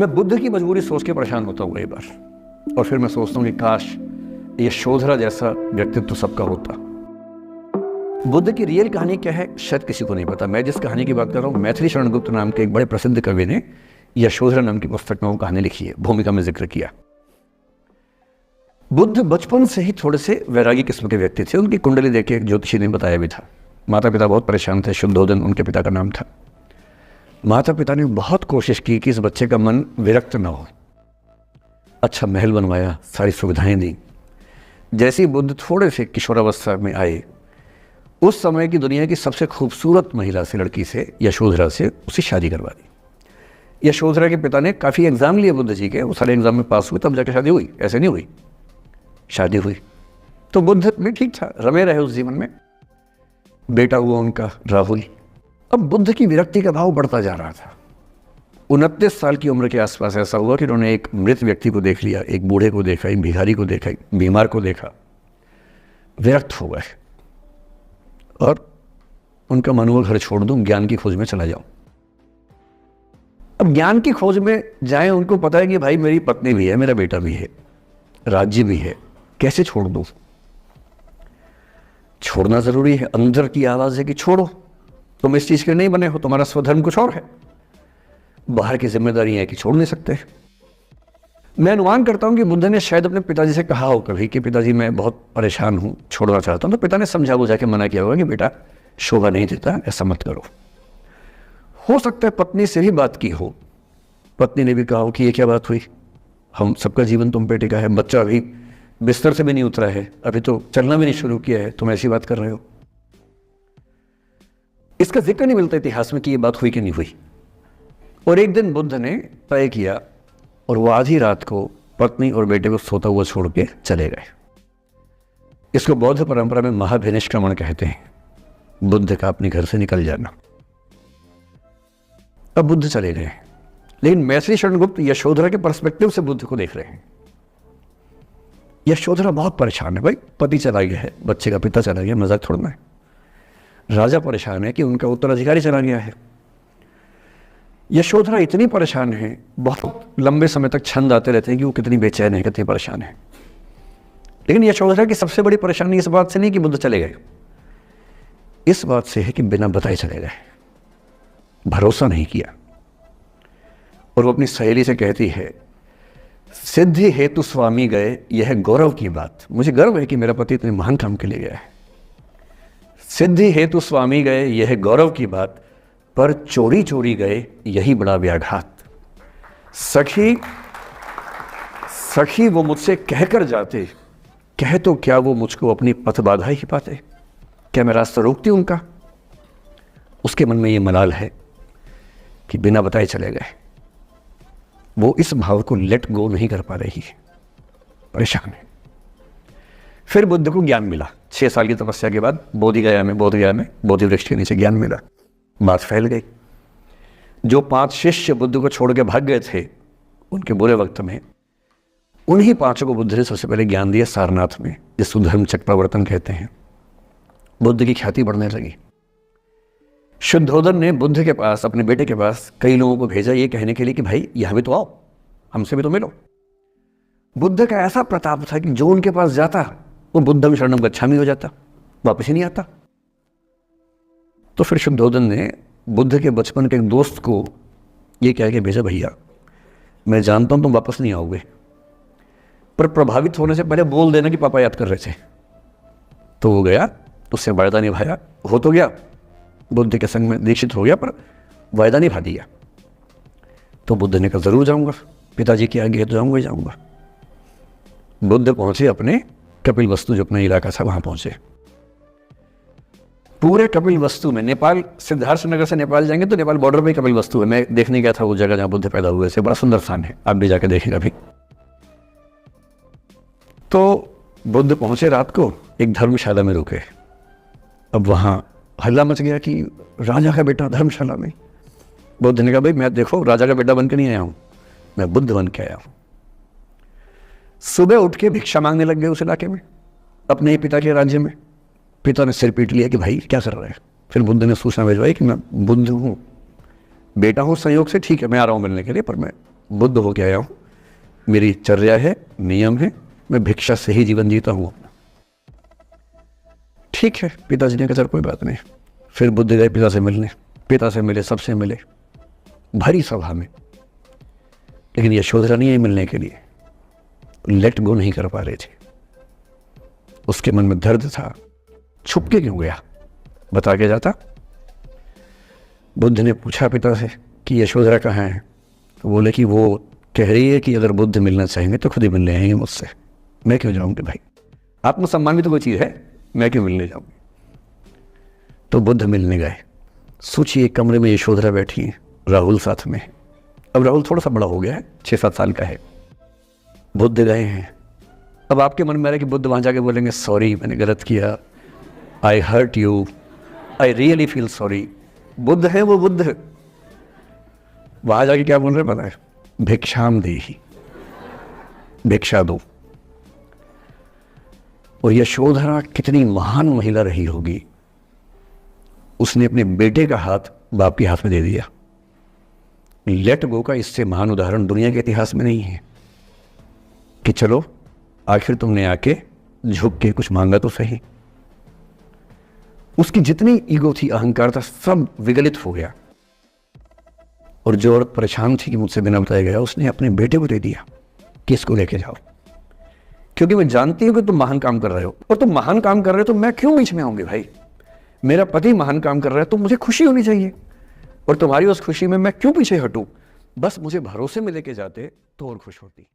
मैं बुद्ध की मजबूरी सोच के परेशान होता हूँ कई बार, और फिर मैं सोचता हूँ कि काश ये यशोधरा जैसा व्यक्तित्व तो सबका होता। बुद्ध की रियल कहानी क्या है शायद किसी को नहीं पता। मैं जिस कहानी की बात कर रहा हूँ, मैथिली शरण गुप्त नाम के एक बड़े प्रसिद्ध कवि ने यशोधरा नाम की पुस्तक में वो कहानी लिखी है, भूमिका में जिक्र किया। बुद्ध बचपन से ही थोड़े से वैरागी किस्म के व्यक्ति थे। उनकी कुंडली देख के एक ज्योतिषी ने बताया भी था। माता पिता बहुत परेशान थे, शुद्धोदन उनके पिता का नाम था। माता पिता ने बहुत कोशिश की कि इस बच्चे का मन विरक्त ना हो। अच्छा महल बनवाया, सारी सुविधाएं दी। जैसे ही बुद्ध थोड़े से किशोरावस्था में आए, उस समय की दुनिया की सबसे खूबसूरत महिला से, लड़की से, यशोधरा से उसकी शादी करवा दी। यशोधरा के पिता ने काफ़ी एग्जाम लिए बुद्ध जी के, वो सारे एग्जाम में पास हुए, तब जाकर शादी हुई। ऐसे नहीं हुई, शादी हुई। तो बुद्ध भी ठीक था, रमे रहे उस जीवन में। बेटा हुआ उनका राहुल। अब बुद्ध की विरक्ति का भाव बढ़ता जा रहा था। 29 साल की उम्र के आसपास ऐसा हुआ कि उन्होंने एक मृत व्यक्ति को देख लिया, एक बूढ़े को देखा, एक भिखारी को देखा, एक बीमार को देखा। विरक्त हो गए और उनका मन हुआ घर छोड़ दूं, ज्ञान की खोज में चला जाऊं। अब ज्ञान की खोज में जाएं, उनको पता है कि भाई मेरी पत्नी भी है, मेरा बेटा भी है, राज्य भी है, कैसे छोड़ दूं? छोड़ना जरूरी है। अंदर की आवाज है कि छोड़ो, तुम इस चीज के नहीं बने हो, तुम्हारा स्वधर्म कुछ और है। बाहर की जिम्मेदारी है कि छोड़ नहीं सकते। मैं अनुमान करता हूं कि बुद्ध ने शायद अपने पिताजी से कहा हो कभी कि पिताजी मैं बहुत परेशान हूं, छोड़ना चाहता हूं। तो पिता ने समझा बुझा के मना किया होगा कि बेटा शोभा नहीं देता, ऐसा मत करो। हो सकता है पत्नी से भी बात की हो, पत्नी ने भी कहा हो कि ये क्या बात हुई, हम सबका जीवन तुम पे टिका है, बच्चा अभी बिस्तर से भी नहीं उतरा है, अभी तो चलना भी नहीं शुरू किया है, तुम ऐसी बात कर रहे हो। इसका जिक्र नहीं मिलता इतिहास में कि ये बात हुई कि नहीं हुई। और एक दिन बुद्ध ने तय किया और वो आधी रात को पत्नी और बेटे को सोता हुआ छोड़ के चले गए। इसको बौद्ध परंपरा में महाभिनिष्क्रमण कहते हैं, बुद्ध का अपने घर से निकल जाना। अब बुद्ध चले गए, लेकिन मैथिली शरण गुप्त यशोधरा के पर्सपेक्टिव से बुद्ध को देख रहे हैं। यशोधरा बहुत परेशान है, भाई पति चला गया है, बच्चे का पिता चला गया, मजाक थोड़ना है। राजा परेशान है कि उनका उत्तराधिकारी चला गया है। यशोधरा इतनी परेशान है, बहुत लंबे समय तक छंद आते रहते हैं कि वो कितनी बेचैन है, कितनी परेशान है। लेकिन यशोधरा की सबसे बड़ी परेशानी इस बात से नहीं कि बुद्ध चले गए, इस बात से है कि बिना बताए चले गए, भरोसा नहीं किया। और वो अपनी सहेली से कहती है, सिद्धि हेतु स्वामी गए, यह गौरव की बात। मुझे गर्व है कि मेरा पति इतने महान काम के लिए गया है। सिद्धि हेतु स्वामी गए, यह गौरव की बात, पर चोरी चोरी गए, यही बड़ा व्याघात। सखी सखी वो मुझसे कहकर जाते, कह तो क्या वो मुझको अपनी पथ बाधा ही पाते, क्या मैं रास्ता रोकती उनका? उसके मन में ये मलाल है कि बिना बताए चले गए। वो इस भाव को लेट गो नहीं कर पा रही है, परेशान है। फिर बुद्ध को ज्ञान मिला 6 साल की तपस्या के बाद, बोधगया में बोधि वृक्ष के नीचे ज्ञान मिला। बात फैल गई। जो 5 शिष्य बुद्ध को छोड़ के भाग गए थे उनके बुरे वक्त में, उन्हीं 5 को बुद्ध ने सबसे पहले ज्ञान दिया सारनाथ में, जिसको धर्म चक्रावर्तन कहते हैं। बुद्ध की ख्याति बढ़ने लगी। शुद्धोदन ने बुद्ध के पास, अपने बेटे के पास कई लोगों को भेजा ये कहने के लिए कि भाई यहां भी तो आओ, हमसे भी तो मिलो। बुद्ध का ऐसा प्रताप था कि जो उनके पास जाता वो बुद्धम शरणम गच्छामि हो जाता, वापस ही नहीं आता। तो फिर शुद्धोदन ने बुद्ध के बचपन के एक दोस्त को ये कह के भेजा, भैया मैं जानता हूं तुम वापस नहीं आओगे, पर प्रभावित होने से पहले बोल देना कि पापा याद कर रहे थे। तो वो गया, उससे वायदा निभाया, हो तो गया, बुद्ध के संग में दीक्षित हो गया, पर वायदा निभा दिया। तो बुद्ध ने कहा जरूर जाऊंगा, पिताजी की आज्ञा है तो जाऊंगा ही जाऊंगा। बुद्ध पहुंचे अपने कपिल वस्तु, जो अपना इलाका था, वहां पहुंचे। पूरे कपिल वस्तु में, नेपाल सिद्धार्थ नगर से नेपाल जाएंगे तो नेपाल बॉर्डर पे कपिल वस्तु है। मैं देखने गया था वो जगह जहां बुद्ध पैदा हुए थे, बड़ा सुंदर स्थान है, आप भी जाकर देखेंगे अभी। तो बुद्ध पहुंचे रात को, एक धर्मशाला में रुके। अब वहां हल्ला मच गया कि राजा का बेटा धर्मशाला में। बुद्ध ने कहा भाई मैं देखो राजा का बेटा बन के नहीं आया हूं, मैं बुद्ध बन के आया हूं। सुबह उठ के भिक्षा मांगने लग गए उस इलाके में, अपने ही पिता के राज्य में। पिता ने सिर पीट लिया कि भाई क्या कर रहे हैं। फिर बुद्ध ने सूचना भिजवाई कि मैं बुद्ध हूँ, बेटा हूँ संयोग से, ठीक है मैं आ रहा हूँ मिलने के लिए, पर मैं बुद्ध हो के आया हूँ, मेरी चर्या है, नियम है, मैं भिक्षा से ही जीवन जीता हूँ अपना। ठीक है, पिताजी ने कहा चल कोई बात नहीं। फिर बुद्ध गए पिता से मिलने, पिता से मिले, सबसे मिले, भरी सभा में, लेकिन यशोधरा नहीं आई मिलने के लिए, लेट गो नहीं कर पा रहे थे। उसके मन में दर्द था, छुप के क्यों गया, बता के जाता। बुद्ध ने पूछा पिता से कि यशोधरा कहाँ है, तो बोले कि वो कह रही है कि अगर बुद्ध मिलना चाहेंगे तो खुद ही मिलने आएंगे मुझसे, मैं क्यों जाऊंगी भाई, आत्मसम्मान भी तो कोई चीज़ है, मैं क्यों मिलने जाऊंगी। तो बुद्ध मिलने गए। सोचिए कमरे में यशोधरा बैठी है, राहुल साथ में। अब राहुल थोड़ा सा बड़ा हो गया है, 6-7 साल का है। बुद्ध गए हैं। अब आपके मन में आ रहा है कि बुद्ध वहाँ जाके बोलेंगे सॉरी मैंने गलत किया, I hurt you, I really feel sorry. Buddha है वो बुद्ध, वहाँ जाके क्या बोल रहे पता है, भिक्षाम देहि, भिक्षा दो। और यशोधरा कितनी महान महिला रही होगी, उसने अपने बेटे का हाथ बाप के हाथ में दे दिया। लेट गो का इससे महान उदाहरण दुनिया के इतिहास में नहीं है कि चलो आखिर तुमने आके झुक के कुछ मांगा तो सही। उसकी जितनी ईगो थी, अहंकार था, सब विगलित हो गया। और जो औरत परेशान थी कि मुझसे बिना बताया गया, उसने अपने बेटे को दे दिया कि इसको लेके जाओ, क्योंकि मैं जानती हूं कि तुम महान काम कर रहे हो, और तुम महान काम कर रहे हो तो मैं क्यों बीच में आऊंगी भाई। मेरा पति महान काम कर रहा है तो मुझे खुशी होनी चाहिए, और तुम्हारी उस खुशी में मैं क्यों पीछे हटूं। बस मुझे भरोसे में लेके जाते तो और खुश होती।